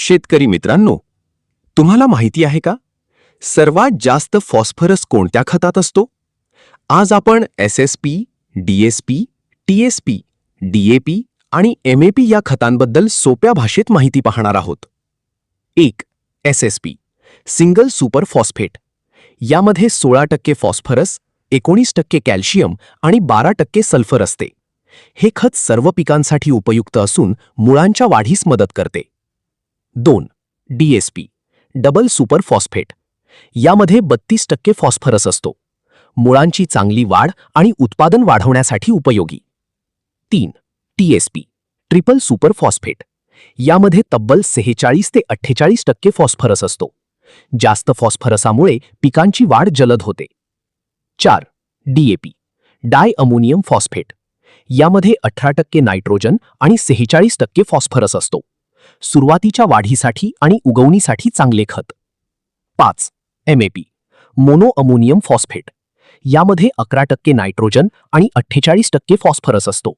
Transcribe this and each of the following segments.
शेतकरी मित्रांनो, तुम्हाला माहिती आहे का सर्वात जास्त फॉस्फरस कोणत्या खतात असतो? आज आपण एसएसपी, डीएसपी, टीएसपी, डीएपी आणि एमएपी या खतांबद्दल सोप्या भाषेत माहिती पाहणार आहोत. 1. SSP single super phosphate. यामध्ये 16% फॉस्फरस, 19% कॅल्शियम आणि 12% सल्फर असते. हे खत सर्व पिकांसाठी उपयुक्त असून मुळांच्या वाढीस मदत करते. 2. DSP double super phosphate. यामध्ये 32% फॉस्फरस असतो. मुळांची चांगली वाढ आणि उत्पादन वाढवण्यासाठी उपयोगी. 3. TSP triple super phosphate. यामध्ये तब्बल 46 ते 48% फॉस्फरस असतो. जास्त फॉस्फरसामुळे पिकांची वाढ जलद होते. 4. डीएपी डाय अमोनियम फॉस्फेट. यामध्ये 18% नायट्रोजन आणि 46% फॉस्फरस असतो. सुरुवातीच्या वाढीसाठी आणि उगवणीसाठी चांगले खत. 5. MAP mono ammonium phosphate. यामध्ये 11% नायट्रोजन आणि 48% फॉस्फरस असतो.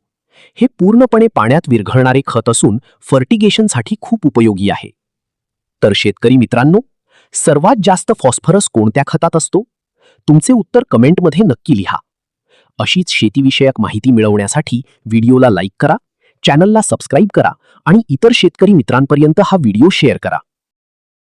हे पूर्णपणे पाण्यात विरघळणारे खत असून फर्टिगेशनसाठी खूप उपयोगी आहे. तर शेतकरी मित्रांनो, सर्वात जास्त फॉस्फरस कोणत्या खतात असतो? तुमचे उत्तर कमेंटमध्ये नक्की लिहा. अशीच शेतीविषयक माहिती मिळवण्यासाठी व्हिडिओला लाईक करा, चॅनलला सबस्क्राईब करा आणि इतर शेतकरी मित्रांपर्यंत हा व्हिडिओ शेअर करा.